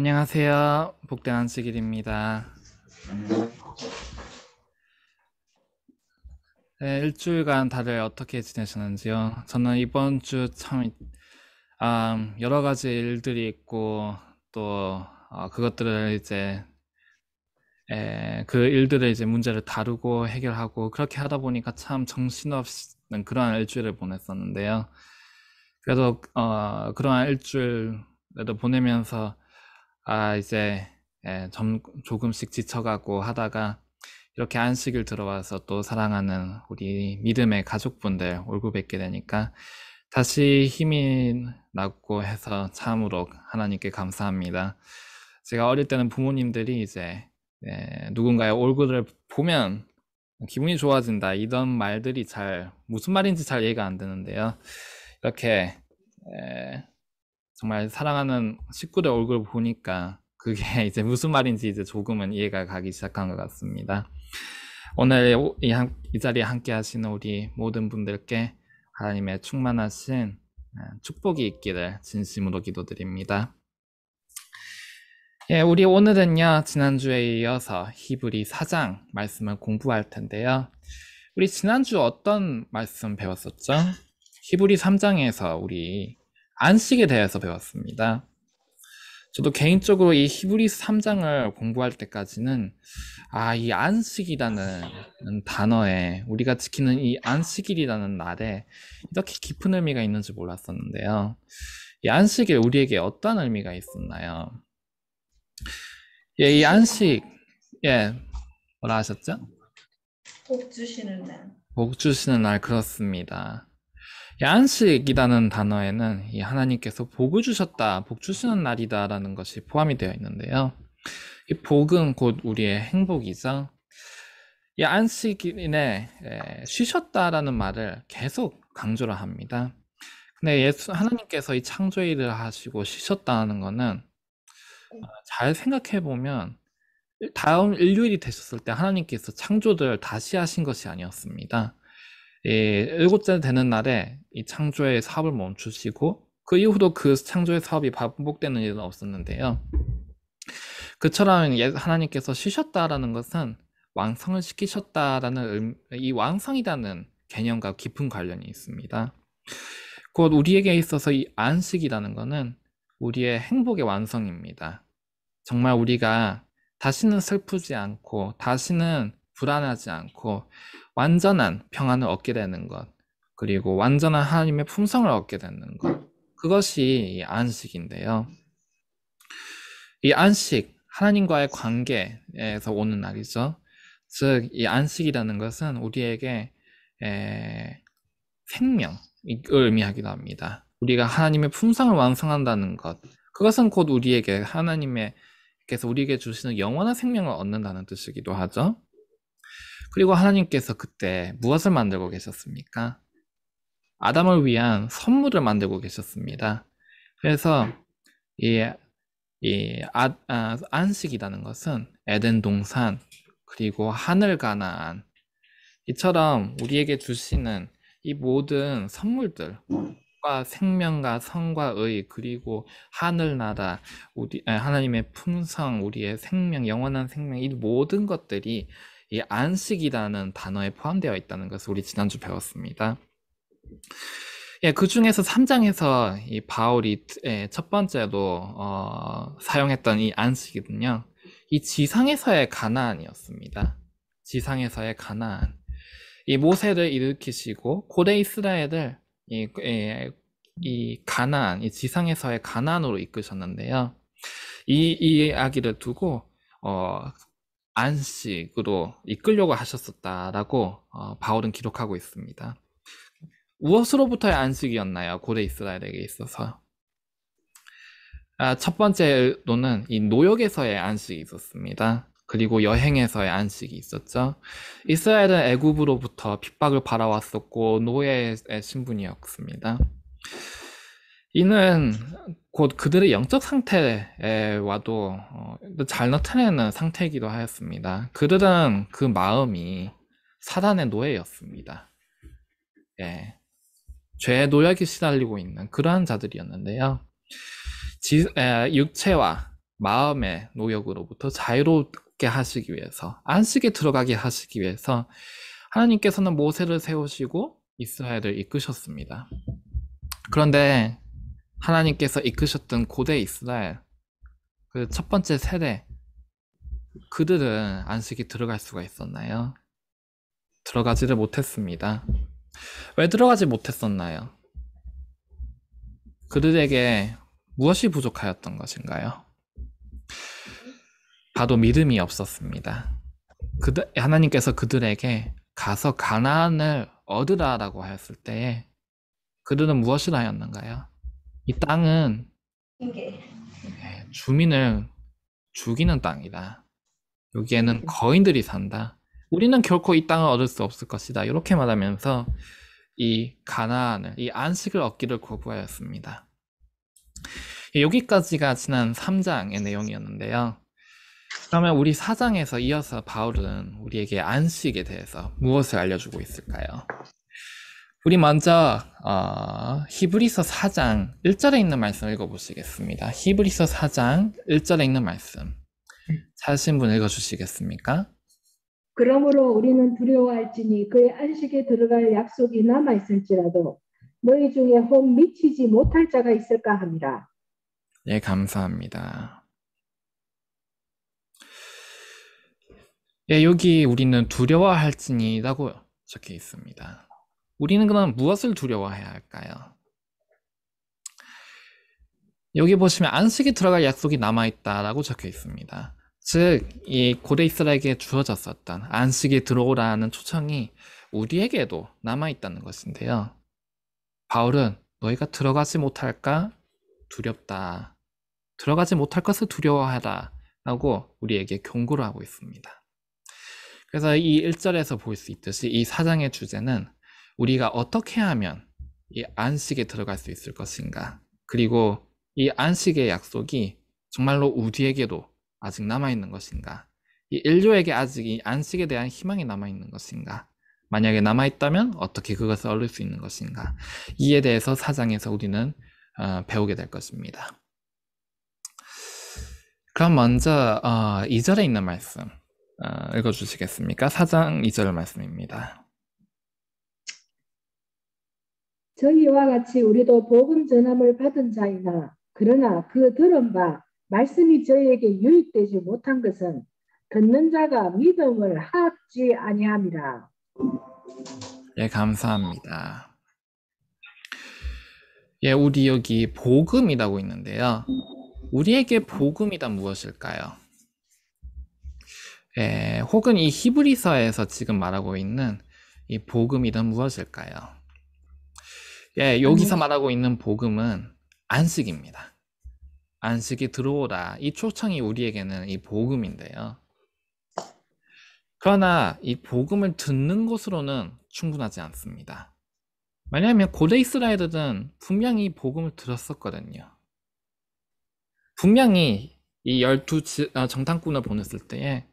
안녕하세요. 복된 안식일입니다. 네, 일주일간 다들 어떻게 지내셨는지요? 저는 이번 주 참, 여러 가지 일들이 있고, 또, 그것들을 이제, 그 일들을 이제 문제를 다루고 해결하고, 그렇게 하다 보니까 참 정신없는 그러한 일주일을 보냈었는데요. 그래도, 그러한 일주일에도 보내면서, 이제, 조금씩 지쳐가고 하다가, 이렇게 안식일 들어와서 또 사랑하는 우리 믿음의 가족분들 얼굴 뵙게 되니까 다시 힘이 나고 해서 참으로 하나님께 감사합니다. 제가 어릴 때는 부모님들이 이제 누군가의 얼굴을 보면 기분이 좋아진다 이런 말들이 무슨 말인지 잘 이해가 안 되는데요. 이렇게 정말 사랑하는 식구들 얼굴을 보니까 그게 이제 무슨 말인지 이제 조금은 이해가 가기 시작한 것 같습니다. 오늘 이 자리에 함께 하시는 우리 모든 분들께 하나님의 충만하신 축복이 있기를 진심으로 기도드립니다. 우리 오늘은요, 지난주에 이어서 히브리 4장 말씀을 공부할 텐데요. 우리 지난주 어떤 말씀 배웠었죠? 히브리 3장에서 우리 안식에 대해서 배웠습니다. 저도 개인적으로 이 히브리 3장을 공부할 때까지는 이 안식이라는 단어에 우리가 지키는 이 안식일이라는 날에 이렇게 깊은 의미가 있는지 몰랐었는데요. 이 안식일 우리에게 어떤 의미가 있었나요? 이 안식, 뭐라 하셨죠? 복 주시는 날. 복 주시는 날, 그렇습니다. 이 안식이라는 단어에는 이 하나님께서 복을 주셨다, 복 주시는 날이다라는 것이 포함이 되어 있는데요. 이 복은 곧 우리의 행복이죠. 이 안식일에 쉬셨다라는 말을 계속 강조를 합니다. 근데 하나님께서 이 창조의 일을 하시고 쉬셨다는 거는 잘 생각해 보면 다음 인류일이 되셨을 때 하나님께서 창조를 다시 하신 것이 아니었습니다. 일곱째 되는 날에 이 창조의 사업을 멈추시고 그 이후로 그 창조의 사업이 반복되는 일은 없었는데요. 그처럼 하나님께서 쉬셨다라는 것은 완성을 시키셨다라는 이 완성이라는 개념과 깊은 관련이 있습니다. 곧 우리에게 있어서 이 안식이라는 것은 우리의 행복의 완성입니다. 정말 우리가 다시는 슬프지 않고 다시는 불안하지 않고 완전한 평안을 얻게 되는 것, 그리고 완전한 하나님의 품성을 얻게 되는 것, 그것이 이 안식인데요. 이 안식, 하나님과의 관계에서 오는 날이죠. 즉, 이 안식이라는 것은 우리에게 생명을 의미하기도 합니다. 우리가 하나님의 품성을 완성한다는 것, 그것은 곧 우리에게 하나님께서 우리에게 주시는 영원한 생명을 얻는다는 뜻이기도 하죠. 그리고 하나님께서 그때 무엇을 만들고 계셨습니까? 아담을 위한 선물을 만들고 계셨습니다. 그래서 안식이라는 것은 에덴 동산, 그리고 하늘 가나안, 이처럼 우리에게 주시는 이 모든 선물들과 생명과 성과 의, 그리고 하늘나라, 하나님의 품성, 우리의 생명, 영원한 생명, 이 모든 것들이 이 안식이라는 단어에 포함되어 있다는 것을 우리 지난주 배웠습니다. 그 중에서 3장에서 이 바울이 첫 번째로 사용했던 이 안식이는요, 이 지상에서의 가나안이었습니다. 지상에서의 가나안. 이 모세를 일으키시고 고대 이스라엘을 이 가나안, 이 지상에서의 가나안으로 이끄셨는데요. 이 이야기를 두고 안식으로 이끌려고 하셨었다라고 바울은 기록하고 있습니다. 무엇으로부터의 안식이었나요? 고대 이스라엘에게 있어서. 첫 번째로는 이 노역에서의 안식이 있었습니다. 그리고 여행에서의 안식이 있었죠. 이스라엘은 애굽으로부터 핍박을 받아왔었고 노예의 신분이었습니다. 이는 곧 그들의 영적 상태와도 잘 나타내는 상태이기도 하였습니다. 그들은 그 마음이 사단의 노예였습니다. 죄의 노역에 시달리고 있는 그러한 자들이었는데요. 육체와 마음의 노역으로부터 자유롭게 하시기 위해서, 안식에 들어가게 하시기 위해서 하나님께서는 모세를 세우시고 이스라엘을 이끄셨습니다. 그런데 하나님께서 이끄셨던 고대 이스라엘, 그 첫 번째 세대, 그들은 안식에 들어갈 수가 있었나요? 들어가지를 못했습니다. 왜 들어가지 못했었나요? 그들에게 무엇이 부족하였던 것인가요? 바로 믿음이 없었습니다. 하나님께서 그들에게 가서 가나안을 얻으라라고 하였을 때에 그들은 무엇을 하였는가요? 이 땅은 핑계. 주민을 죽이는 땅이다. 여기에는 거인들이 산다. 우리는 결코 이 땅을 얻을 수 없을 것이다. 이렇게 말하면서 이 가나안을, 이 안식을 얻기를 거부하였습니다. 여기까지가 지난 3장의 내용이었는데요. 그러면 우리 4장에서 이어서 바울은 우리에게 안식에 대해서 무엇을 알려주고 있을까요? 우리 먼저 히브리서 4장 1절에 있는 말씀 읽어보시겠습니다. 히브리서 4장 1절에 있는 말씀 찾으신 분 읽어주시겠습니까? 그러므로 우리는 두려워할지니 그의 안식에 들어갈 약속이 남아있을지라도 너희 중에 혹 미치지 못할 자가 있을까 함이라. 예, 감사합니다. 예, 여기 우리는 두려워할지니라고 적혀 있습니다. 우리는 그럼 무엇을 두려워해야 할까요? 여기 보시면 안식에 들어갈 약속이 남아있다라고 적혀 있습니다. 즉, 이 고대 이스라엘에게 주어졌었던 안식에 들어오라는 초청이 우리에게도 남아있다는 것인데요. 바울은 너희가 들어가지 못할까? 두렵다. 들어가지 못할 것을 두려워하라 라고 우리에게 경고를 하고 있습니다. 그래서 이 1절에서 볼 수 있듯이 이 4장의 주제는 우리가 어떻게 하면 이 안식에 들어갈 수 있을 것인가, 그리고 이 안식의 약속이 정말로 우리에게도 아직 남아있는 것인가, 이 인류에게 아직 이 안식에 대한 희망이 남아있는 것인가, 만약에 남아있다면 어떻게 그것을 얻을 수 있는 것인가, 이에 대해서 4장에서 우리는 배우게 될 것입니다. 그럼 먼저 2절에 있는 말씀 읽어주시겠습니까? 4장 2절 말씀입니다. 저희와 같이 우리도 복음 전함을 받은 자이나 그러나 그 들은 바 말씀이 저희에게 유익되지 못한 것은 듣는 자가 믿음을 합지 아니함이라. 예, 감사합니다. 예, 우리 여기 복음이라고 있는데요. 우리에게 복음이란 무엇일까요? 예, 혹은 이 히브리서에서 지금 말하고 있는 이 복음이란 무엇일까요? 예, 여기서 말하고 있는 복음은 안식입니다. 안식이 들어오라. 이 초청이 우리에게는 이 복음인데요. 그러나 이 복음을 듣는 것으로는 충분하지 않습니다. 왜냐하면 고대 이스라엘들은 분명히 복음을 들었었거든요. 분명히 이 12 정탐꾼을 보냈을 때에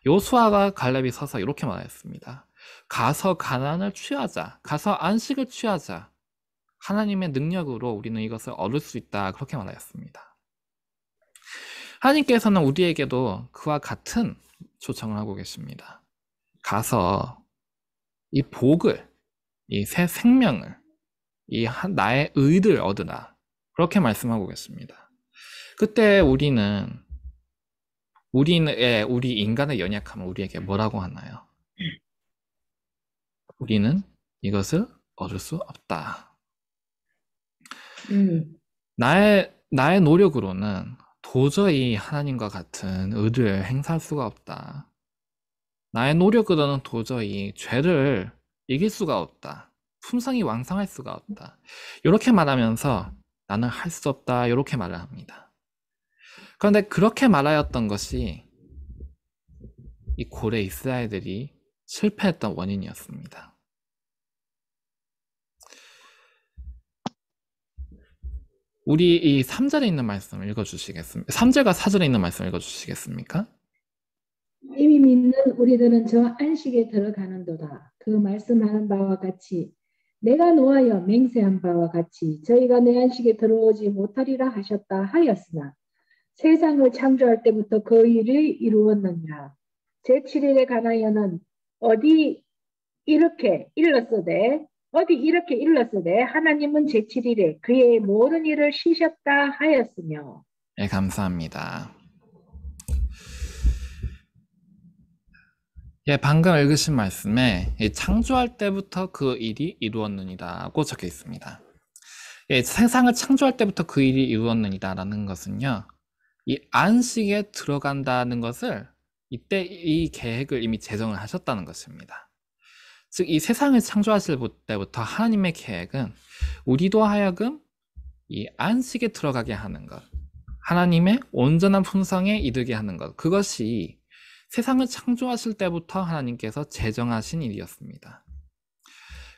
요수아가 갈렙이 서서 이렇게 말했습니다. 가서 가나안을 취하자. 가서 안식을 취하자. 하나님의 능력으로 우리는 이것을 얻을 수 있다. 그렇게 말하였습니다. 하나님께서는 우리에게도 그와 같은 초청을 하고 계십니다. 가서 이 복을, 이 새 생명을, 이 나의 의를 얻으라. 그렇게 말씀하고 계십니다. 그때 우리 인간의 연약함은 우리에게 뭐라고 하나요? 우리는 이것을 얻을 수 없다. 나의 노력으로는 도저히 하나님과 같은 의를 행사할 수가 없다. 나의 노력으로는 도저히 죄를 이길 수가 없다. 품성이 왕성할 수가 없다. 이렇게 말하면서 나는 할 수 없다. 이렇게 말을 합니다. 그런데 그렇게 말하였던 것이 이 고대 이스라엘들이 실패했던 원인이었습니다. 우리 이 3절에 있는 말씀을 읽어주시겠습니까? 3절과 4절에 있는 말씀을 읽어주시겠습니까? 이미 믿는 우리들은 저 안식에 들어가는도다. 그 말씀하는 바와 같이 내가 노하여 맹세한 바와 같이 저희가 내 안식에 들어오지 못하리라 하셨다 하였으나 세상을 창조할 때부터 그 일을 이루었느니라. 제7일에 관하여는 어디 이렇게 일렀으되 하나님은 제7일에 그의 모든 일을 쉬셨다 하였으며. 네, 감사합니다. 예, 방금 읽으신 말씀에 이 창조할 때부터 그 일이 이루었느니라고 적혀 있습니다. 예, 세상을 창조할 때부터 그 일이 이루었느니라는 것은요, 이 안식에 들어간다는 것을 이때 이 계획을 이미 제정을 하셨다는 것입니다. 즉, 이 세상을 창조하실 때부터 하나님의 계획은 우리도 하여금 이 안식에 들어가게 하는 것, 하나님의 온전한 품성에 이르게 하는 것, 그것이 세상을 창조하실 때부터 하나님께서 제정하신 일이었습니다.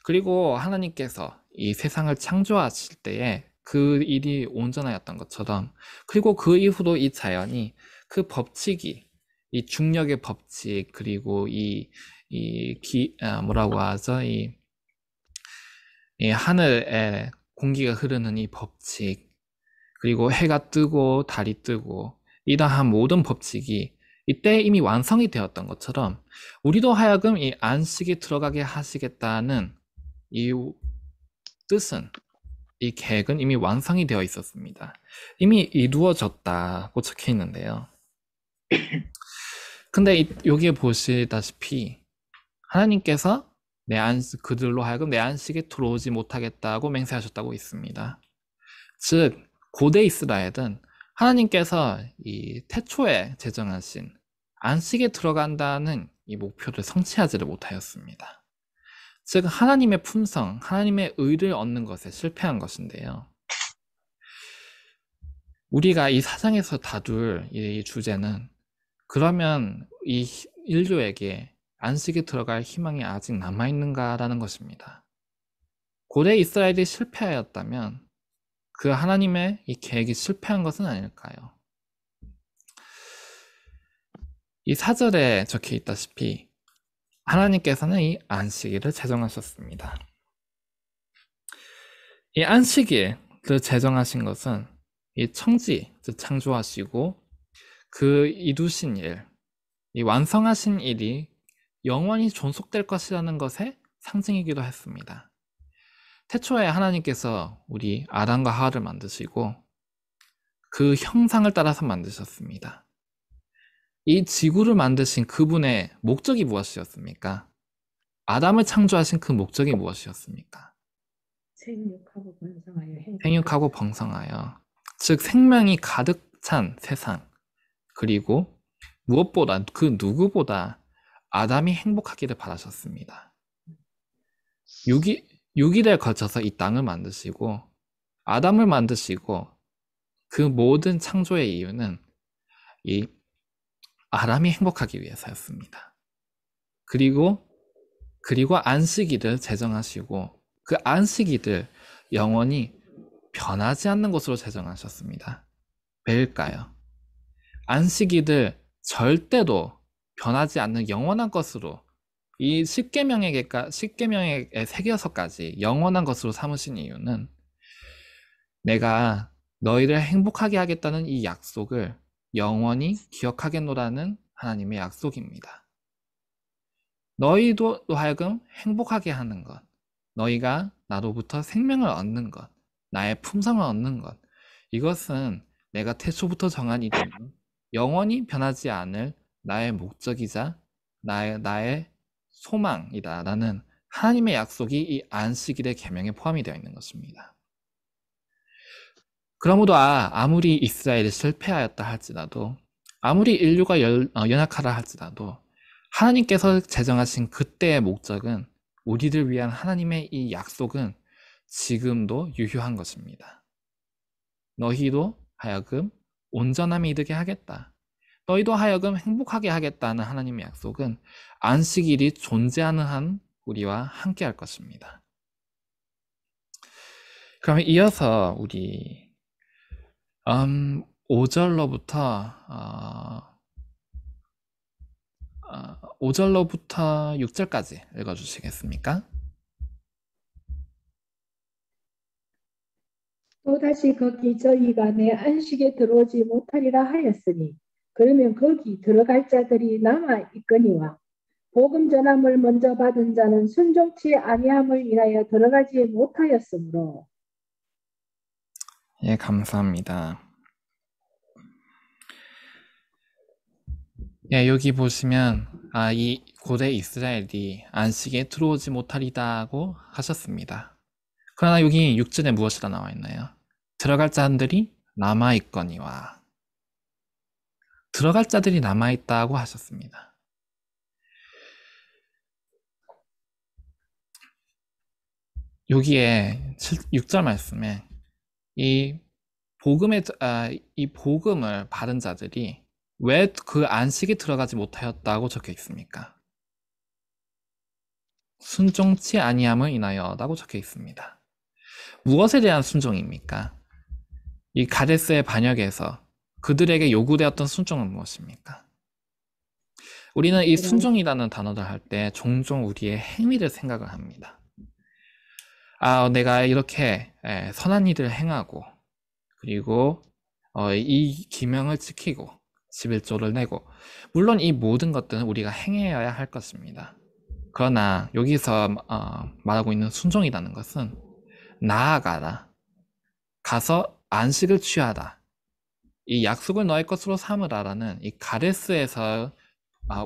그리고 하나님께서 이 세상을 창조하실 때에 그 일이 온전하였던 것처럼, 그리고 그 이후로 이 자연이 그 법칙이, 이 중력의 법칙, 그리고 뭐라고 하죠? 이 하늘에 공기가 흐르는 이 법칙, 그리고 해가 뜨고 달이 뜨고, 이러한 모든 법칙이 이때 이미 완성이 되었던 것처럼 우리도 하여금 이 안식에 들어가게 하시겠다는 이 뜻은, 이 계획은 이미 완성이 되어 있었습니다. 이미 이루어졌다고 적혀 있는데요. 근데 여기에 보시다시피 하나님께서 그들로 하여금 내 안식에 들어오지 못하겠다고 맹세하셨다고 있습니다. 즉, 고대 이스라엘은 하나님께서 이 태초에 제정하신 안식에 들어간다는 이 목표를 성취하지를 못하였습니다. 즉, 하나님의 품성, 하나님의 의를 얻는 것에 실패한 것인데요. 우리가 이 사장에서 다룰 이 주제는, 그러면 이 인류에게 안식에 들어갈 희망이 아직 남아있는가라는 것입니다. 고대 이스라엘이 실패하였다면 그 하나님의 이 계획이 실패한 것은 아닐까요? 이 4절에 적혀 있다시피 하나님께서는 이 안식일을 제정하셨습니다. 이 안식일을 제정하신 것은 이 청지, 즉 창조하시고 그 이루신 일, 이 완성하신 일이 영원히 존속될 것이라는 것의 상징이기도 했습니다. 태초에 하나님께서 우리 아담과 하와를 만드시고 그 형상을 따라서 만드셨습니다. 이 지구를 만드신 그분의 목적이 무엇이었습니까? 아담을 창조하신 그 목적이 무엇이었습니까? 생육하고 번성하여, 즉 생명이 가득 찬 세상, 그리고 무엇보다 그 누구보다 아담이 행복하기를 바라셨습니다. 6일에 걸쳐서 이 땅을 만드시고 아담을 만드시고 그 모든 창조의 이유는 이 아담이 행복하기 위해서였습니다. 그리고 안식일을 제정하시고 그 안식일을 영원히 변하지 않는 것으로 제정하셨습니다. 왜일까요? 안식일을 절대로 변하지 않는 영원한 것으로, 이 십계명에 새겨서까지 영원한 것으로 삼으신 이유는 내가 너희를 행복하게 하겠다는 이 약속을 영원히 기억하겠노라는 하나님의 약속입니다. 너희도 하여금 행복하게 하는 것, 너희가 나로부터 생명을 얻는 것, 나의 품성을 얻는 것, 이것은 내가 태초부터 정한 일이며 영원히 변하지 않을 나의 목적이자 나의 소망이다라는 하나님의 약속이 이 안식일의 계명에 포함이 되어 있는 것입니다. 그러므로 아무리 이스라엘이 실패하였다 할지라도, 아무리 인류가 연약하다 할지라도 하나님께서 제정하신 그때의 목적은, 우리를 위한 하나님의 이 약속은 지금도 유효한 것입니다. 너희도 하여금 온전함이 이르게 하겠다, 너희도 하여금 행복하게 하겠다는 하나님의 약속은 안식일이 존재하는 한 우리와 함께 할 것입니다. 그러면 이어서 우리 5절로부터 6절까지 읽어주시겠습니까? 또 또다시 거기 저희가 내 안식에 들어오지 못하리라 하였으니 그러면 거기 들어갈 자들이 남아 있거니와 복음 전함을 먼저 받은 자는 순종치 아니함을 인하여 들어가지 못하였으므로. 예, 감사합니다. 예, 여기 보시면 이 고대 이스라엘이 안식에 들어오지 못하리다고 하셨습니다. 그러나 여기 6절에 무엇이라 나와 있나요? 들어갈 자들이 남아있거니와. 들어갈 자들이 남아있다고 하셨습니다. 여기에 6절 말씀에 이 복음을 받은 자들이 왜 그 안식에 들어가지 못하였다고 적혀 있습니까? 순종치 아니함을 인하여라고 적혀 있습니다. 무엇에 대한 순종입니까? 이 가데스의 반역에서 그들에게 요구되었던 순종은 무엇입니까? 우리는 이 순종이라는 단어를 할 때 종종 우리의 행위를 생각을 합니다. 내가 이렇게 선한 일을 행하고 그리고 이 계명을 지키고 11조를 내고, 물론 이 모든 것들은 우리가 행해야 할 것입니다. 그러나 여기서 말하고 있는 순종이라는 것은 나아가라, 가서 안식을 취하라, 이 약속을 너의 것으로 삼으라라는 이 가데스에서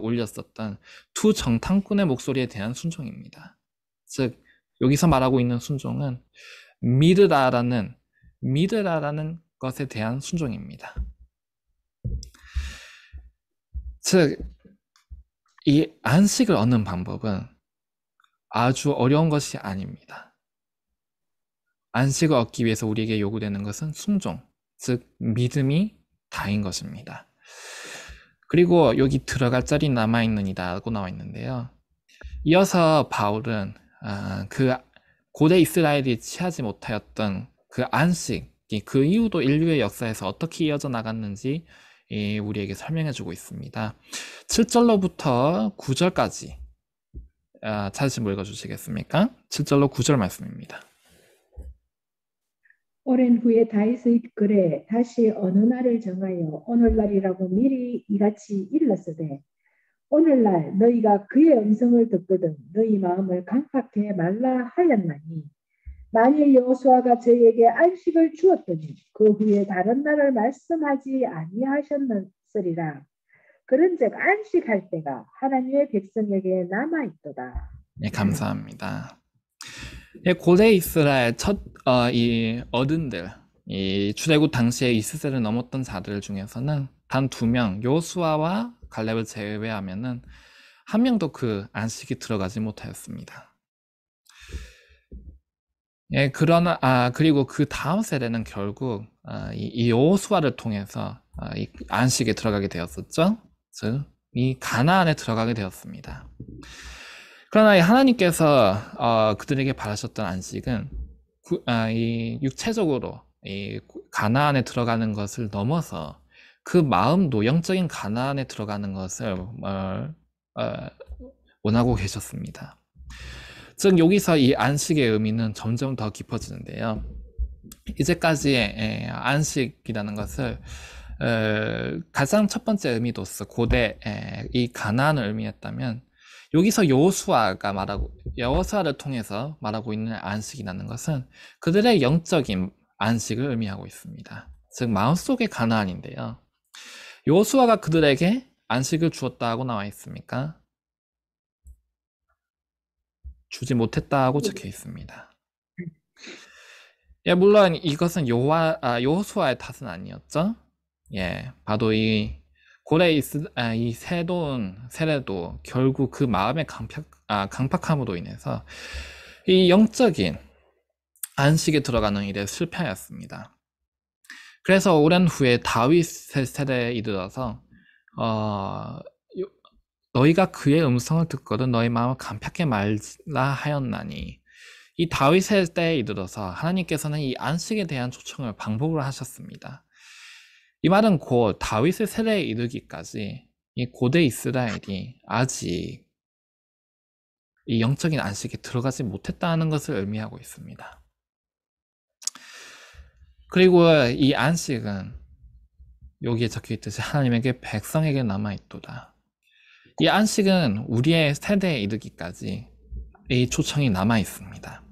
올렸었던 두 정탐꾼의 목소리에 대한 순종입니다. 즉 여기서 말하고 있는 순종은 믿으라라는 것에 대한 순종입니다. 즉 이 안식을 얻는 방법은 아주 어려운 것이 아닙니다. 안식을 얻기 위해서 우리에게 요구되는 것은 순종, 즉 믿음이 다인 것입니다. 그리고 여기 들어갈 자리 남아있느니라 고 나와 있는데요. 이어서 바울은 그 고대 이스라엘이 취하지 못하였던 그 안식이 그 이후도 인류의 역사에서 어떻게 이어져 나갔는지 우리에게 설명해주고 있습니다. 7절로부터 9절까지 찾으시면 읽어주시겠습니까? 7절로 9절 말씀입니다. 오랜 후에 다윗의 글에 다시 어느 날을 정하여 오늘날이라고 미리 이같이 일렀으되 오늘날 너희가 그의 음성을 듣거든 너희 마음을 강팍해 말라 하였나니 만일 여호수아가 저희에게 안식을 주었더니 그 후에 다른 날을 말씀하지 아니하셨으리라. 그런즉 안식할 때가 하나님의 백성에게 남아있도다. 네, 감사합니다. 고대 이스라엘 이 어른들, 이 출애굽 당시에 이스라엘을 넘었던 자들 중에서는 단 2명, 여호수아와 갈렙을 제외하면은 한 명도 그 안식이 들어가지 못하였습니다. 예, 그러나 그리고 그 다음 세대는 결국 이 여호수아를 통해서 이 안식에 들어가게 되었었죠. 즉, 이 가나안에 들어가게 되었습니다. 그러나 하나님께서 그들에게 바라셨던 안식은 이 육체적으로 이 가나안에 들어가는 것을 넘어서 그 마음도 영적인 가나안에 들어가는 것을 원하고 계셨습니다. 즉 여기서 이 안식의 의미는 점점 더 깊어지는데요. 이제까지의 안식이라는 것을 가장 첫 번째 의미로서 고대 이 가나안을 의미했다면, 여기서 여호수아를 통해서 말하고 있는 안식이라는 것은 그들의 영적인 안식을 의미하고 있습니다. 즉 마음속의 가나안인데요. 여호수아가 그들에게 안식을 주었다고 나와 있습니까? 주지 못했다고 적혀 있습니다. 예, 물론 이것은 여호수아의 탓은 아니었죠. 예, 봐도 이 고대 이 세례도 결국 그 마음의 강팍함으로 인해서 이 영적인 안식에 들어가는 일에 실패하였습니다. 그래서 오랜 후에 다윗 세대에 이르러서 너희가 그의 음성을 듣거든 너희 마음을 강팍해 말라 하였나니, 이 다윗의 때에 이르러서 하나님께서는 이 안식에 대한 초청을 반복을 하셨습니다. 이 말은 곧 다윗의 세대에 이르기까지 이 고대 이스라엘이 아직 이 영적인 안식에 들어가지 못했다는 것을 의미하고 있습니다. 그리고 이 안식은 여기에 적혀 있듯이 하나님에게 백성에게 남아있도다. 이 안식은 우리의 세대에 이르기까지 이 초청이 남아있습니다.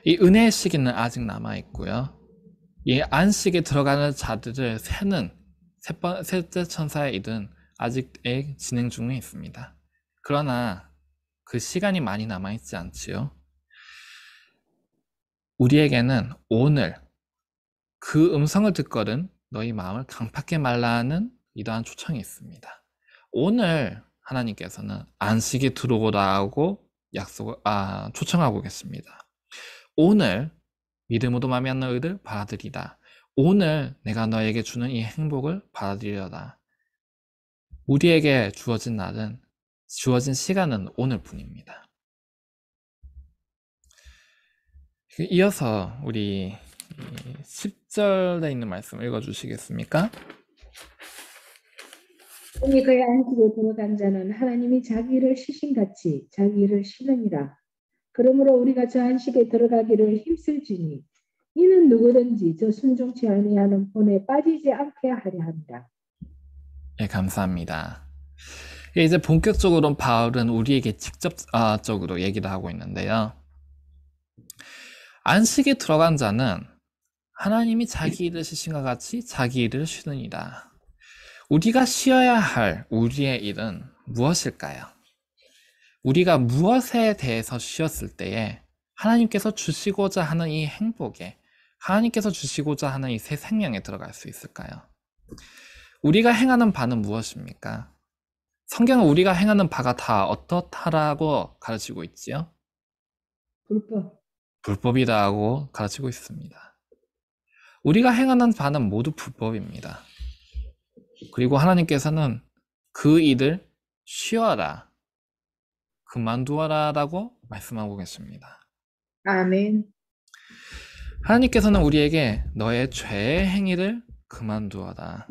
이 은혜의 시기는 아직 남아있고요. 이 안식에 들어가는 자들을 세는 셋째 천사의 일은 아직 진행 중에 있습니다. 그러나 그 시간이 많이 남아있지 않지요. 우리에게는 오늘 그 음성을 듣거든 너희 마음을 강팍하게 말라 하는 이러한 초청이 있습니다. 오늘 하나님께서는 안식이 들어오라 하고 초청하고 계십니다. 오늘 믿음으로 말미암는 너희를 받아들이다. 오늘 내가 너에게 주는 이 행복을 받아들여라. 우리에게 주어진 시간은 오늘뿐입니다. 이어서 우리 10절에 있는 말씀 읽어주시겠습니까? 오니 그의 안식에 들어간 자는 하나님이 자기 일을 시신같이 자기 일을 쉬느니라. 그러므로 우리가 저 안식에 들어가기를 힘쓸지니 이는 누구든지 저 순종치 아니하는 본에 빠지지 않게 하려 합니다. 네, 감사합니다. 이제 본격적으로 바울은 우리에게 직접적으로 얘기를 하고 있는데요. 안식에 들어간 자는 하나님이 자기 일을 쉬신과 같이 자기 일을 쉬느니라. 우리가 쉬어야 할 우리의 일은 무엇일까요? 우리가 무엇에 대해서 쉬었을 때에 하나님께서 주시고자 하는 이 행복에, 하나님께서 주시고자 하는 이 새 생명에 들어갈 수 있을까요? 우리가 행하는 바는 무엇입니까? 성경은 우리가 행하는 바가 다 어떻다라고 가르치고 있지요? 불법이라고 가르치고 있습니다. 우리가 행하는 바는 모두 불법입니다. 그리고 하나님께서는 그 일을 쉬어라, 그만두어라 라고 말씀하고 계십니다. 아멘. 하나님께서는 우리에게 너의 죄의 행위를 그만두어라.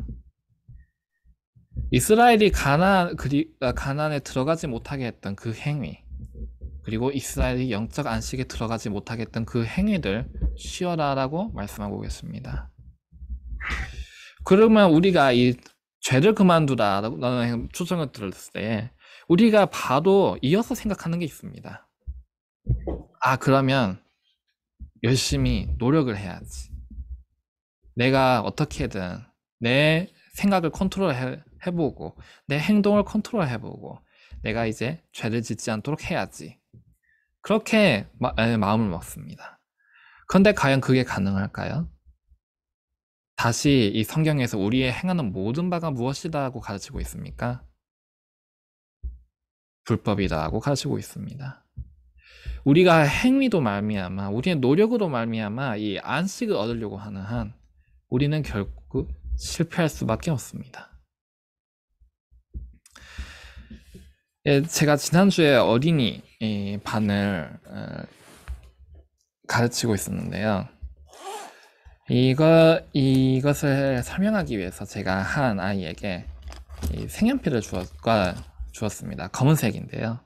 이스라엘이 가나안에 들어가지 못하게 했던 그 행위, 그리고 이스라엘이 영적 안식에 들어가지 못하게 했던 그 행위를 쉬어라 라고 말씀하고 계십니다. 그러면 우리가 이 죄를 그만두라 라는 초청을 들었을 때 우리가 바로 이어서 생각하는 게 있습니다. 그러면 열심히 노력을 해야지. 내가 어떻게든 내 생각을 컨트롤해보고 내 행동을 컨트롤해보고 내가 이제 죄를 짓지 않도록 해야지. 그렇게 마음을 먹습니다. 그런데 과연 그게 가능할까요? 다시 이 성경에서 우리의 행하는 모든 바가 무엇이다고 가르치고 있습니까? 불법이다고 가르치고 있습니다. 우리가 행위도 말미암아, 우리의 노력으로 말미암아 이 안식을 얻으려고 하는 한 우리는 결국 실패할 수밖에 없습니다. 제가 지난주에 어린이 반을 가르치고 있었는데요. 이것을 설명하기 위해서 제가 한 아이에게 색연필을 주었습니다. 검은색인데요.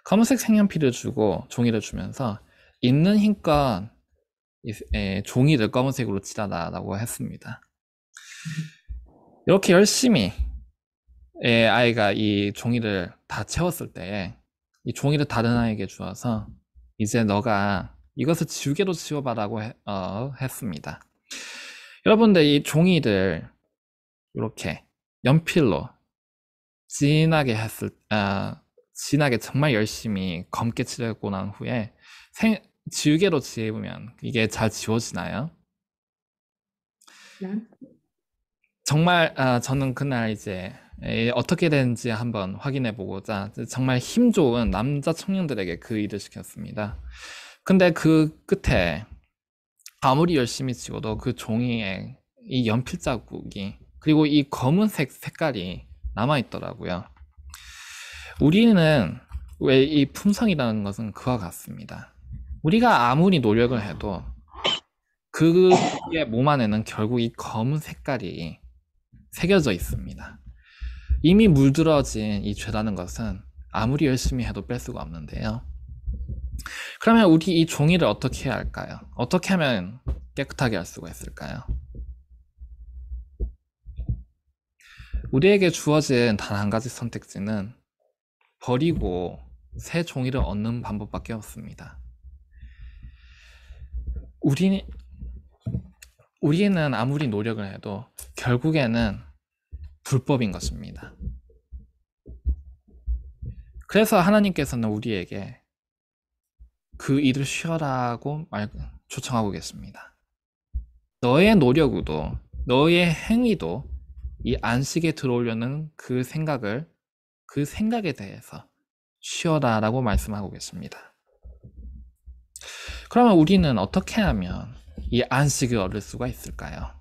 검은색 색연필을 주고 종이를 주면서 있는 힘껏 종이를 검은색으로 칠하라고 했습니다. 이렇게 열심히 아이가 이 종이를 다 채웠을 때 이 종이를 다른 아이에게 주어서 이제 너가 이것을 지우개로 지워봐라고 했습니다. 여러분들 이 종이를 이렇게 연필로 진하게 정말 열심히 검게 칠하고 난 후에 지우개로 지우면 이게 잘 지워지나요? 정말 저는 그날 이제 어떻게 되는지 한번 확인해 보고자 정말 힘 좋은 남자 청년들에게 그 일을 시켰습니다. 근데 그 끝에 아무리 열심히 지워도 그 종이에 이 연필 자국이 그리고 이 검은색 색깔이 남아있더라고요. 우리는 왜 이 품성이라는 것은 그와 같습니다. 우리가 아무리 노력을 해도 그의 몸 안에는 결국 이 검은 색깔이 새겨져 있습니다. 이미 물들어진 이 죄라는 것은 아무리 열심히 해도 뺄 수가 없는데요. 그러면 우리 이 종이를 어떻게 해야 할까요? 어떻게 하면 깨끗하게 할 수가 있을까요? 우리에게 주어진 단 한 가지 선택지는 버리고 새 종이를 얻는 방법밖에 없습니다. 우리는 아무리 노력을 해도 결국에는 불법인 것입니다. 그래서 하나님께서는 우리에게 그 일을 쉬어라고 초청하고 계십니다. 너의 노력으로, 너의 행위도 이 안식에 들어오려는 그 생각에 대해서 쉬어라라고 말씀하고 계십니다. 그러면 우리는 어떻게 하면 이 안식을 얻을 수가 있을까요?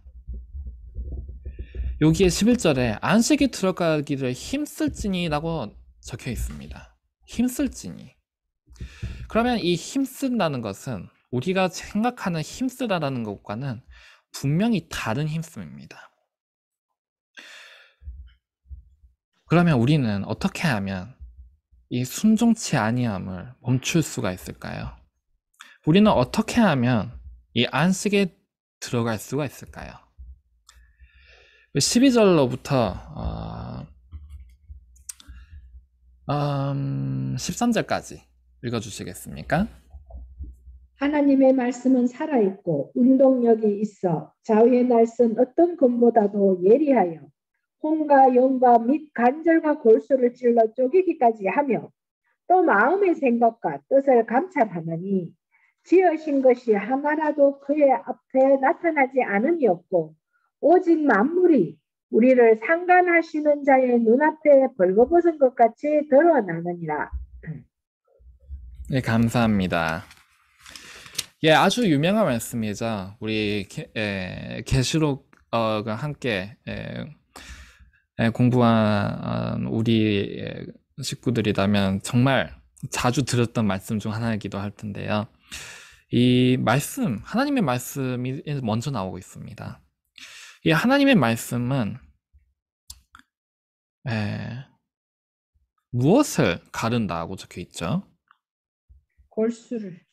여기에 11절에 안식에 들어가기를 힘쓸지니라고 적혀 있습니다. 힘쓸지니. 그러면 이 힘쓴다는 것은 우리가 생각하는 힘쓰다라는 것과는 분명히 다른 힘씀입니다. 그러면 우리는 어떻게 하면 이 순종치 아니함을 멈출 수가 있을까요? 우리는 어떻게 하면 이 안식에 들어갈 수가 있을까요? 12절로부터 13절까지 읽어주시겠습니까? 하나님의 말씀은 살아있고 운동력이 있어 좌우의 날선 어떤 검보다도 예리하여 혼과 영과 및 관절과 골수를 찔러 쪼개기까지 하며 또 마음의 생각과 뜻을 감찰하느니 지으신 것이 하나라도 그의 앞에 나타나지 않으니없고 오직 만물이 우리를 상관하시는 자의 눈앞에 벌거벗은 것 같이 드러나느니라. 네, 감사합니다. 예, 아주 유명한 말씀이죠. 우리 계시록과 함께 공부한 우리 식구들이라면 정말 자주 들었던 말씀 중 하나이기도 할 텐데요. 이 말씀, 하나님의 말씀이 먼저 나오고 있습니다. 이 하나님의 말씀은 무엇을 가른다고 적혀 있죠? 골수를.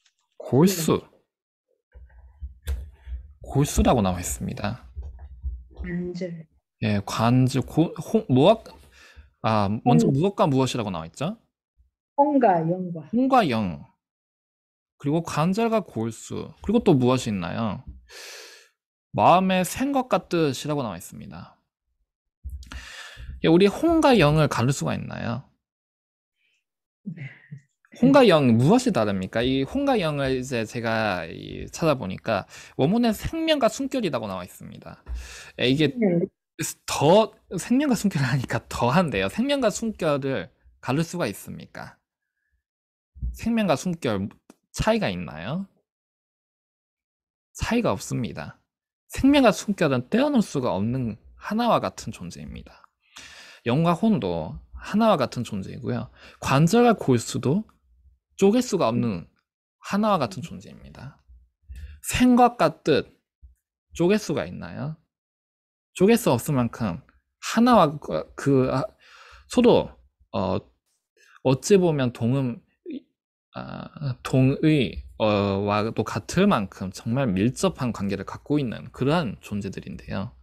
골수라고 나와 있습니다. 관절. 예, 관절, 먼저 무엇과 무엇이라고 나와 있죠? 혼과 영과. 혼과 영, 그리고 관절과 골수, 그리고 또 무엇이 있나요? 마음의 생각과 뜻이라고 나와 있습니다. 예, 우리 혼과 영을 가를 수가 있나요? 혼과 영 무엇이 다릅니까? 이 혼과 영을 이제 제가 찾아보니까 원문에 생명과 순결이라고 나와 있습니다. 이게 더 생명과 순결을 하니까 더한데요. 생명과 순결을 가를 수가 있습니까? 생명과 순결 차이가 있나요? 차이가 없습니다. 생명과 순결은 떼어놓을 수가 없는 하나와 같은 존재입니다. 영과 혼도 하나와 같은 존재이고요. 관절과 골수도 쪼갤 수가 없는 하나와 같은 존재입니다. 생각과 뜻, 쪼갤 수가 있나요? 쪼갤 수 없을 만큼 하나와 서로 어찌 보면 와도 같을 만큼 정말 밀접한 관계를 갖고 있는 그러한 존재들인데요.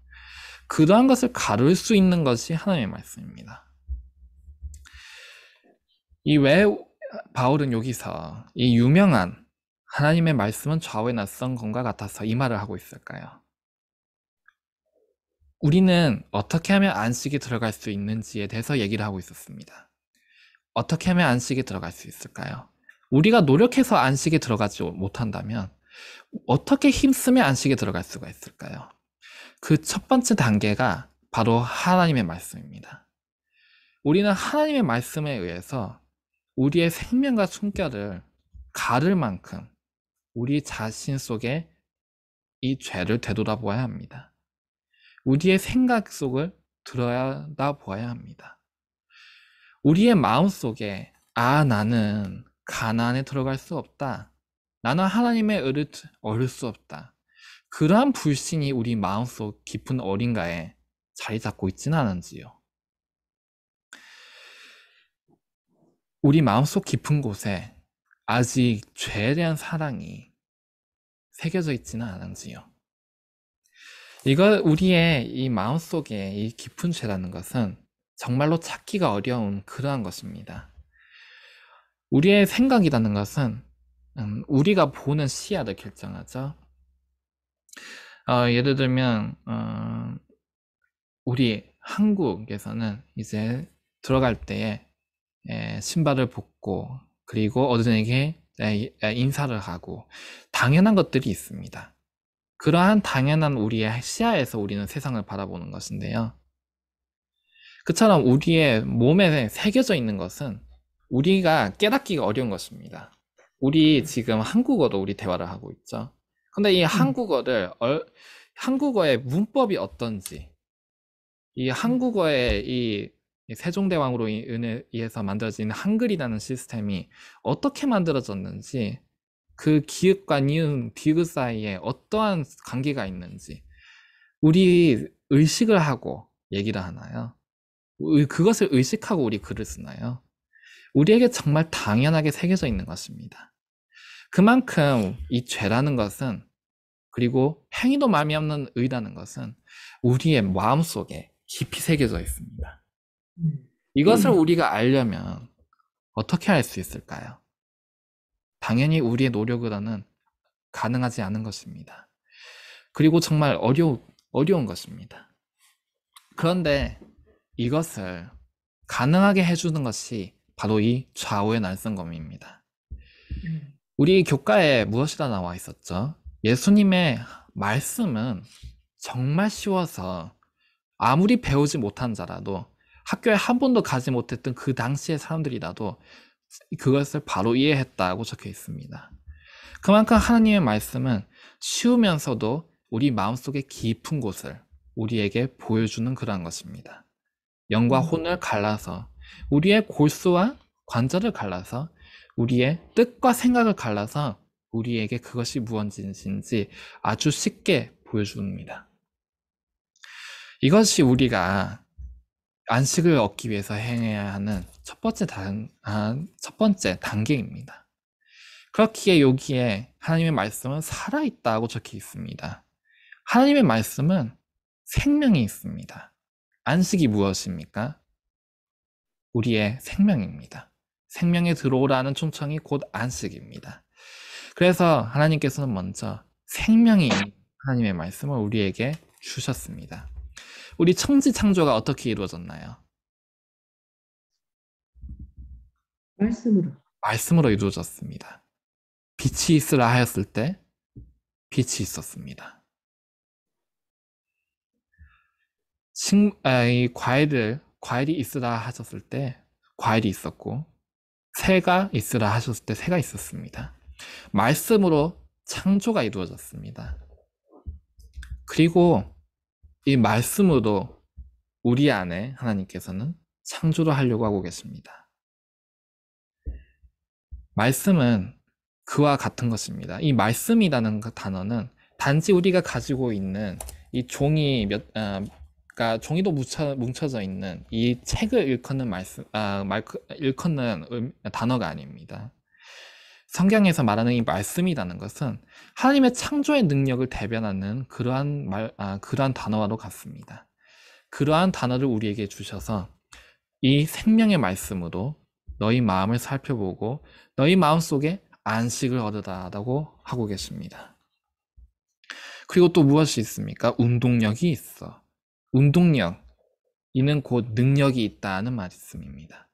그러한 것을 가를 수 있는 것이 하나님의 말씀입니다. 왜 바울은 여기서 이 유명한 하나님의 말씀은 좌우에 낯선 것과 같아서 이 말을 하고 있을까요? 우리는 어떻게 하면 안식에 들어갈 수 있는지에 대해서 얘기를 하고 있었습니다. 어떻게 하면 안식에 들어갈 수 있을까요? 우리가 노력해서 안식에 들어가지 못한다면 어떻게 힘쓰면 안식에 들어갈 수가 있을까요? 그 첫 번째 단계가 바로 하나님의 말씀입니다. 우리는 하나님의 말씀에 의해서 우리의 생명과 순결을 가를 만큼 우리 자신 속에 이 죄를 되돌아보아야 합니다. 우리의 생각 속을 들여다보아야 합니다. 우리의 마음 속에 나는 가나안에 들어갈 수 없다. 나는 하나님의 의를 얻을 수 없다. 그러한 불신이 우리 마음속 깊은 어딘가에 자리 잡고 있지는 않은지요. 우리 마음속 깊은 곳에 아직 죄에 대한 사랑이 새겨져 있지는 않은지요. 이거 우리의 이 마음속에 이 깊은 죄라는 것은 정말로 찾기가 어려운 그러한 것입니다. 우리의 생각이라는 것은 우리가 보는 시야를 결정하죠. 예를 들면 우리 한국에서는 이제 들어갈 때에 신발을 벗고 그리고 어른에게 인사를 하고 당연한 것들이 있습니다. 그러한 당연한 우리의 시야에서 우리는 세상을 바라보는 것인데요. 그처럼 우리의 몸에 새겨져 있는 것은 우리가 깨닫기가 어려운 것입니다. 우리 지금 한국어로 우리 대화를 하고 있죠. 근데 이 한국어의 문법이 어떤지, 이 한국어의 이 세종대왕으로 인해서 만들어진 한글이라는 시스템이 어떻게 만들어졌는지, 그 기읍과 니은, 디귿 사이에 어떠한 관계가 있는지 우리 의식을 하고 얘기를 하나요? 그것을 의식하고 우리 글을 쓰나요? 우리에게 정말 당연하게 새겨져 있는 것입니다. 그만큼 이 죄라는 것은, 그리고 행위도 마음이 없는 의라는 것은 우리의 마음속에 깊이 새겨져 있습니다. 이것을 우리가 알려면 어떻게 할 수 있을까요? 당연히 우리의 노력으로는 가능하지 않은 것입니다. 그리고 정말 어려운 것입니다. 그런데 이것을 가능하게 해주는 것이 바로 이 좌우의 날성검입니다. 우리 교과에 무엇이라 나와 있었죠? 예수님의 말씀은 정말 쉬워서 아무리 배우지 못한 자라도, 학교에 한 번도 가지 못했던 그 당시의 사람들이라도 그것을 바로 이해했다고 적혀 있습니다. 그만큼 하나님의 말씀은 쉬우면서도 우리 마음속의 깊은 곳을 우리에게 보여주는 그러한 것입니다. 영과 혼을 갈라서, 우리의 골수와 관절을 갈라서, 우리의 뜻과 생각을 갈라서 우리에게 그것이 무엇인지 아주 쉽게 보여줍니다. 이것이 우리가 안식을 얻기 위해서 행해야 하는 첫 번째 단계입니다. 그렇기에 여기에 하나님의 말씀은 살아있다고 적혀 있습니다. 하나님의 말씀은 생명이 있습니다. 안식이 무엇입니까? 우리의 생명입니다. 생명에 들어오라는 초청이 곧 안식입니다. 그래서 하나님께서는 먼저 생명이 하나님의 말씀을 우리에게 주셨습니다. 우리 천지 창조가 어떻게 이루어졌나요? 말씀으로 이루어졌습니다. 빛이 있으라 하였을 때 빛이 있었습니다. 이 과일이 있으라 하셨을 때 과일이 있었고, 새가 있으라 하셨을 때 새가 있었습니다. 말씀으로 창조가 이루어졌습니다. 그리고 이 말씀으로 우리 안에 하나님께서는 창조를 하려고 하고 계십니다. 말씀은 그와 같은 것입니다. 이 말씀이라는 그 단어는 단지 우리가 가지고 있는 이 그러니까 종이도 뭉쳐져 있는 이 책을 일컫는 단어가 아닙니다. 성경에서 말하는 이 말씀이라는 것은 하나님의 창조의 능력을 대변하는 그러한 단어와도 같습니다. 그러한 단어를 우리에게 주셔서 이 생명의 말씀으로 너희 마음을 살펴보고 너희 마음속에 안식을 얻으라고 하고 계십니다. 그리고 또 무엇이 있습니까? 운동력이 있어. 운동력, 이는 곧 능력이 있다는 말씀입니다.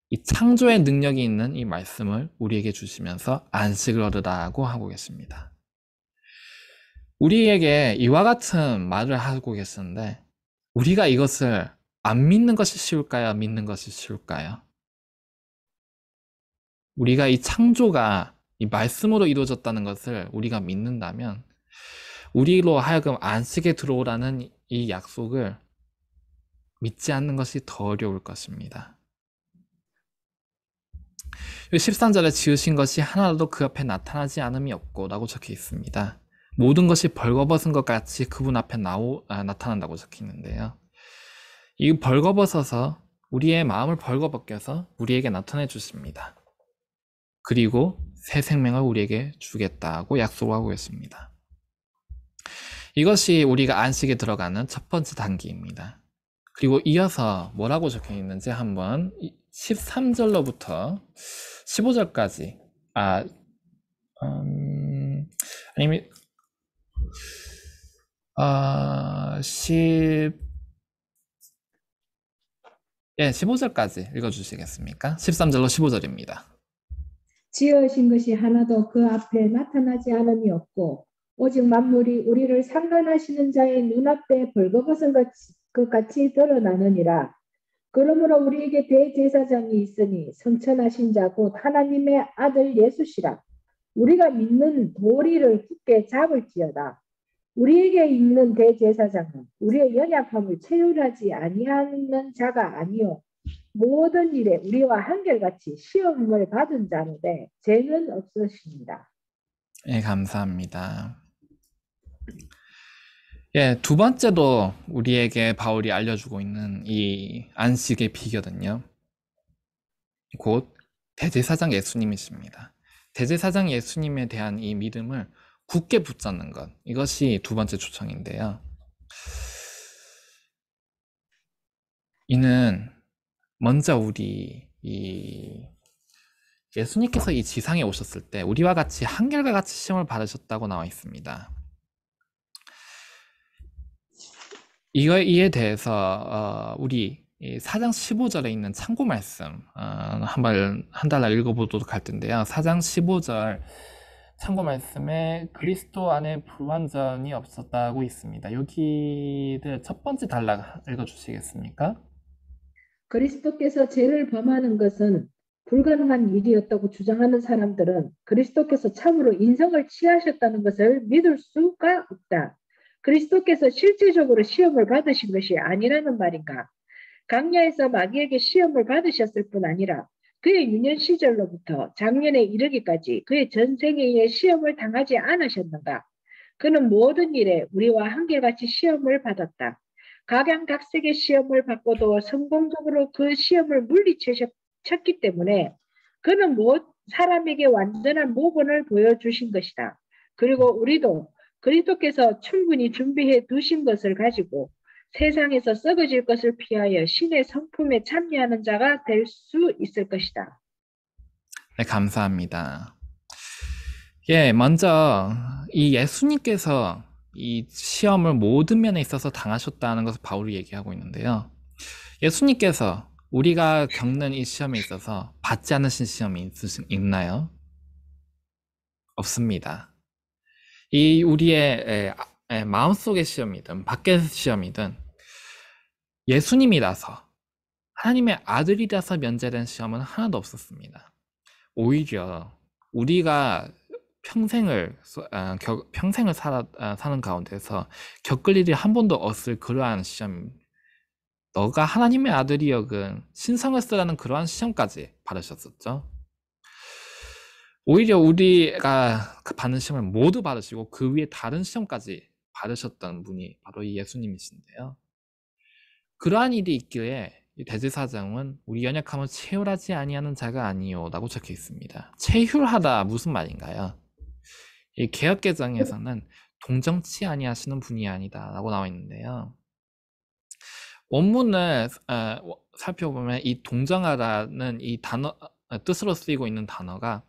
이 창조의 능력이 있는 이 말씀을 우리에게 주시면서 안식을 얻으라고 하고 계십니다. 우리에게 이와 같은 말을 하고 계시는데, 우리가 이것을 안 믿는 것이 쉬울까요? 믿는 것이 쉬울까요? 우리가 이 창조가 이 말씀으로 이루어졌다는 것을 우리가 믿는다면, 우리로 하여금 안식에 들어오라는 이 약속을 믿지 않는 것이 더 어려울 것입니다. 13절에 지으신 것이 하나라도 그 앞에 나타나지 않음이 없고 라고 적혀 있습니다. 모든 것이 벌거벗은 것 같이 그분 앞에 나타난다고 적혀 있는데요. 이 벌거벗어서 우리의 마음을 벌거벗겨서 우리에게 나타내 주십니다. 그리고 새 생명을 우리에게 주겠다고 약속하고 있습니다. 이것이 우리가 안식에 들어가는 첫 번째 단계입니다. 그리고 이어서 뭐라고 적혀 있는지 한번 13절로부터 15절까지 아니면 15절까지 읽어주시겠습니까? 13절로 15절입니다. 지으신 것이 하나도 그 앞에 나타나지 않음이 없고 오직 만물이 우리를 상관하시는 자의 눈앞에 벌거벗은 것 같이 드러나느니라. 그러므로 우리에게 대제사장이 있으니 성천하신 자 곧 하나님의 아들 예수시라. 우리가 믿는 도리를 굳게 잡을지어다. 우리에게 있는 대제사장은 우리의 연약함을 체휼하지 아니하는 자가 아니요 모든 일에 우리와 한결같이 시험을 받은 자로되 죄는 없으십니다. 예, 감사합니다. 예, 두 번째도 우리에게 바울이 알려주고 있는 이 안식의 비결은요, 곧 대제사장 예수님이십니다. 대제사장 예수님에 대한 이 믿음을 굳게 붙잡는 것, 이것이 두 번째 초청인데요. 이는 먼저 예수님께서 이 지상에 오셨을 때 우리와 같이 한결과 같이 시험을 받으셨다고 나와 있습니다. 이에 대해서 우리 4장 15절에 있는 참고 말씀 한 달날 읽어보도록 할 텐데요. 4장 15절 참고 말씀에 그리스도 안에 불완전이 없었다고 있습니다. 여기를 첫 번째 단락 읽어주시겠습니까? 그리스도께서 죄를 범하는 것은 불가능한 일이었다고 주장하는 사람들은 그리스도께서 참으로 인성을 취하셨다는 것을 믿을 수가 없다. 그리스도께서 실질적으로 시험을 받으신 것이 아니라는 말인가? 강야에서 마귀에게 시험을 받으셨을 뿐 아니라 그의 유년 시절로부터 장년에 이르기까지 그의 전생에 시험을 당하지 않으셨는가? 그는 모든 일에 우리와 한결같이 시험을 받았다. 각양각색의 시험을 받고도 성공적으로 그 시험을 물리쳤기 때문에 그는 사람에게 완전한 모본을 보여주신 것이다. 그리고 우리도 그리스도께서 충분히 준비해 두신 것을 가지고 세상에서 썩어질 것을 피하여 신의 성품에 참여하는 자가 될 수 있을 것이다. 네, 감사합니다. 예, 먼저 이 예수님께서 이 시험을 모든 면에 있어서 당하셨다는 것을 바울이 얘기하고 있는데요. 예수님께서 우리가 겪는 이 시험에 있어서 받지 않으신 시험이 있나요? 없습니다. 이 우리의 마음속의 시험이든 밖의 시험이든 예수님이라서 하나님의 아들이라서 면제된 시험은 하나도 없었습니다. 오히려 우리가 평생을 사는 가운데서 겪을 일이 한 번도 없을 그러한 시험, 너가 하나님의 아들이 여긴 신성을 쓰라는 그러한 시험까지 받으셨었죠. 오히려 우리가 받는 시험을 모두 받으시고 그 위에 다른 시험까지 받으셨던 분이 바로 이 예수님이신데요. 그러한 일이 있기에 이 대제사장은 우리 연약함을 체휼하지 아니하는 자가 아니요 라고 적혀 있습니다. 체휼하다 무슨 말인가요? 이 개역개정에서는 동정치 아니하시는 분이 아니다 라고 나와 있는데요. 원문을 살펴보면 이 동정하다는 이 단어 뜻으로 쓰이고 있는 단어가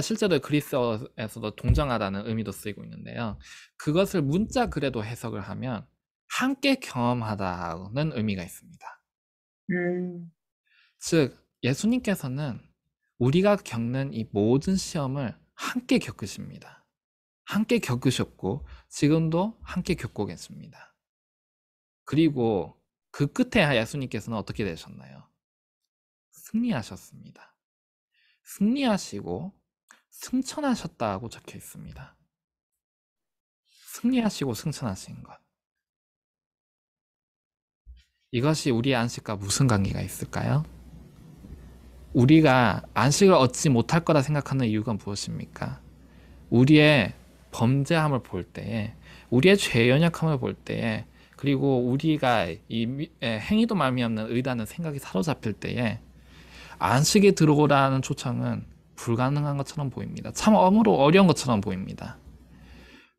실제로 그리스어에서도 동정하다는 의미도 쓰이고 있는데요. 그것을 문자 그래도 해석을 하면 함께 경험하다는 의미가 있습니다. 즉 예수님께서는 우리가 겪는 이 모든 시험을 함께 겪으십니다. 함께 겪으셨고 지금도 함께 겪고 계십니다. 그리고 그 끝에 예수님께서는 어떻게 되셨나요? 승리하셨습니다. 승리하시고 승천하셨다고 적혀 있습니다. 승리하시고 승천하신 것. 이것이 우리의 안식과 무슨 관계가 있을까요? 우리가 안식을 얻지 못할 거라 생각하는 이유가 무엇입니까? 우리의 범죄함을 볼 때에, 우리의 죄 연약함을 볼 때에, 그리고 우리가 이 행위도 말미암는 의라는 생각이 사로잡힐 때에 안식에 들어오라는 초청은 불가능한 것처럼 보입니다. 참 어려운 것처럼 보입니다.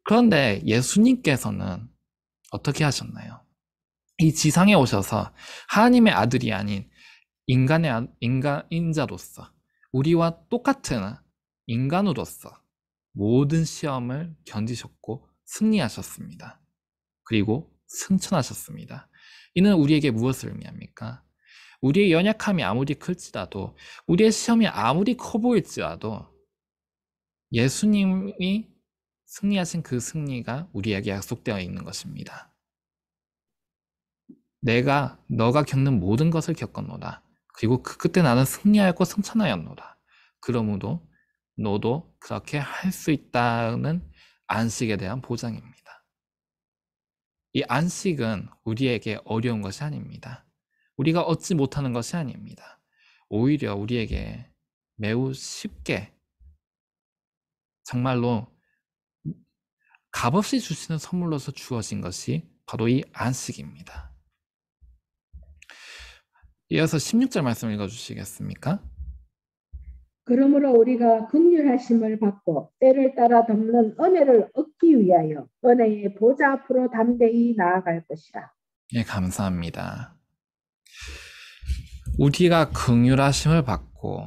그런데 예수님께서는 어떻게 하셨나요? 이 지상에 오셔서 하나님의 아들이 아닌 인자로서 우리와 똑같은 인간으로서 모든 시험을 견디셨고 승리하셨습니다. 그리고 승천하셨습니다. 이는 우리에게 무엇을 의미합니까? 우리의 연약함이 아무리 클지라도, 우리의 시험이 아무리 커 보일지라도 예수님이 승리하신 그 승리가 우리에게 약속되어 있는 것입니다. 너가 겪는 모든 것을 겪었노라. 그리고 그 끝에 나는 승리하였고 승천하였노라. 그러므로 너도 그렇게 할 수 있다는 안식에 대한 보장입니다. 이 안식은 우리에게 어려운 것이 아닙니다. 우리가 얻지 못하는 것이 아닙니다. 오히려 우리에게 매우 쉽게 정말로 값없이 주시는 선물로서 주어진 것이 바로 이 안식입니다. 이어서 16절 말씀 읽어주시겠습니까? 그러므로 우리가 긍휼하심을 받고 때를 따라 덮는 은혜를 얻기 위하여 은혜의 보좌 앞으로 담대히 나아갈 것이라. 예, 감사합니다. 우리가 긍휼하심을 받고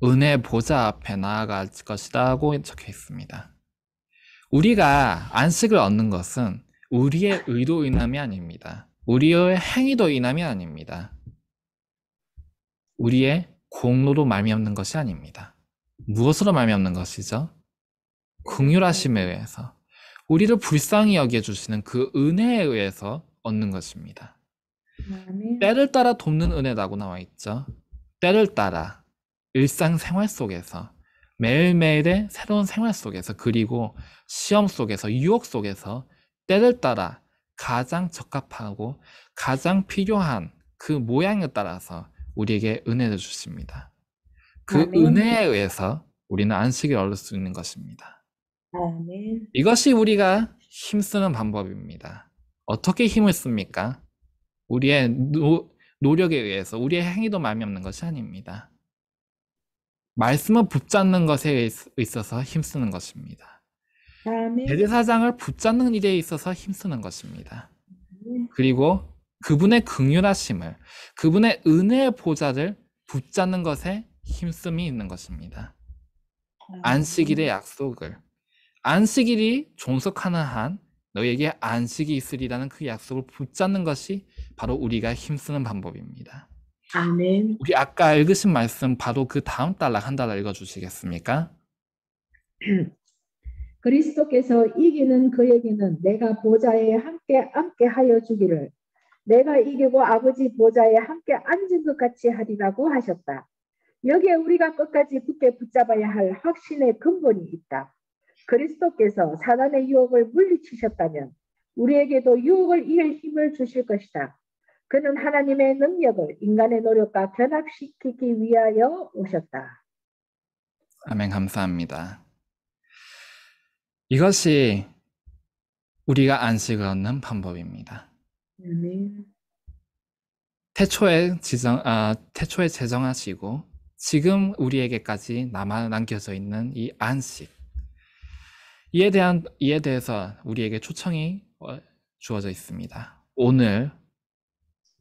은혜 보좌 앞에 나아갈 것이라고 적혀 있습니다. 우리가 안식을 얻는 것은 우리의 의로 인함이 아닙니다. 우리의 행위로 인함이 아닙니다. 우리의 공로로 말미암는 것이 아닙니다. 무엇으로 말미암는 것이죠? 긍휼하심에 의해서, 우리를 불쌍히 여겨주시는 그 은혜에 의해서 얻는 것입니다. 아멘. 때를 따라 돕는 은혜라고 나와 있죠. 때를 따라 일상생활 속에서, 매일매일의 새로운 생활 속에서, 그리고 시험 속에서, 유혹 속에서 때를 따라 가장 적합하고 가장 필요한 그 모양에 따라서 우리에게 은혜를 주십니다. 그 아멘. 은혜에 의해서 우리는 안식을 얻을 수 있는 것입니다. 아멘. 이것이 우리가 힘쓰는 방법입니다. 어떻게 힘을 씁니까? 우리의 노력에 의해서, 우리의 행위도 말미암는 것이 아닙니다. 말씀을 붙잡는 것에 있어서 힘쓰는 것입니다. 아멘. 대제사장을 붙잡는 일에 있어서 힘쓰는 것입니다. 그리고 그분의 긍휼하심을, 그분의 은혜의 보좌를 붙잡는 것에 힘씀이 있는 것입니다. 안식일의 약속을, 안식일이 종속하는 한 너에게 안식이 있으리라는 그 약속을 붙잡는 것이 바로 우리가 힘쓰는 방법입니다. 아멘. 우리 아까 읽으신 말씀 바로 그 다음 단락 한 단락 읽어주시겠습니까? 그리스도께서 이기는 그에게는 내가 보좌에 함께 앉게 하여 주기를 내가 이기고 아버지 보좌에 함께 앉은 것 같이 하리라고 하셨다. 여기에 우리가 끝까지 굳게 붙잡아야 할 확신의 근본이 있다. 그리스도께서 사단의 유혹을 물리치셨다면 우리에게도 유혹을 이길 힘을 주실 것이다. 그는 하나님의 능력을 인간의 노력과 견합시키기 위하여 오셨다. 아멘, 감사합니다. 이것이 우리가 안식을 얻는 방법입니다. 태초에 제정하시고 지금 우리에게까지 남겨져 있는 이 안식, 이에 대해서 우리에게 초청이 주어져 있습니다. 오늘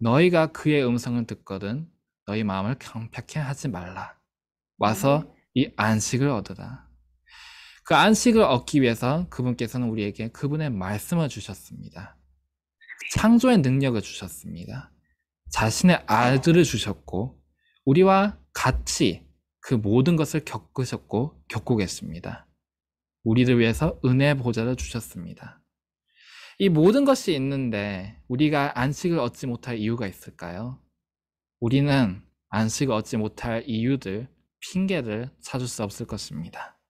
너희가 그의 음성을 듣거든 너희 마음을 경팍해 하지 말라. 와서 이 안식을 얻으라. 그 안식을 얻기 위해서 그분께서는 우리에게 그분의 말씀을 주셨습니다. 창조의 능력을 주셨습니다. 자신의 아들을 주셨고 우리와 같이 그 모든 것을 겪고 계십니다. 우리를 위해서 은혜의 보좌를 주셨습니다. 이 모든 것이 있는데 우리가 안식을 얻지 못할 이유가 있을까요? 우리는 안식을 얻지 못할 이유들, 핑계를 찾을 수 없을 것입니다.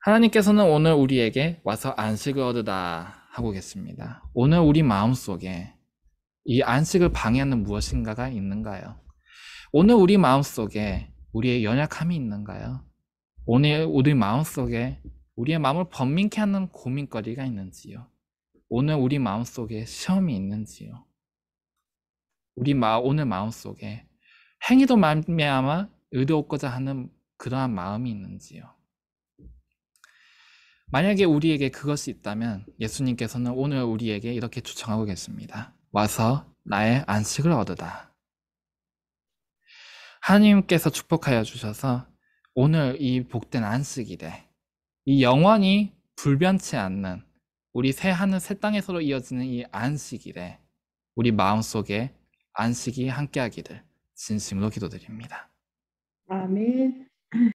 하나님께서는 오늘 우리에게 와서 안식을 얻으라 하고 계십니다. 오늘 우리 마음속에 이 안식을 방해하는 무엇인가가 있는가요? 오늘 우리 마음속에 우리의 연약함이 있는가요? 오늘 우리 마음속에 우리의 마음을 번민케 하는 고민거리가 있는지요? 오늘 우리 마음속에 시험이 있는지요? 오늘 마음속에 행위도 말미암아 의롭고자 하는 그러한 마음이 있는지요. 만약에 우리에게 그것이 있다면 예수님께서는 오늘 우리에게 이렇게 추천하고 계십니다. 와서 나의 안식을 얻으다. 하나님께서 축복하여 주셔서 오늘 이 복된 안식일에 이 영원히 불변치 않는 우리 새 하늘 새 땅에서로 이어지는 이 안식일에 우리 마음속에 안식이 함께하기를 진심으로 기도드립니다. 아멘.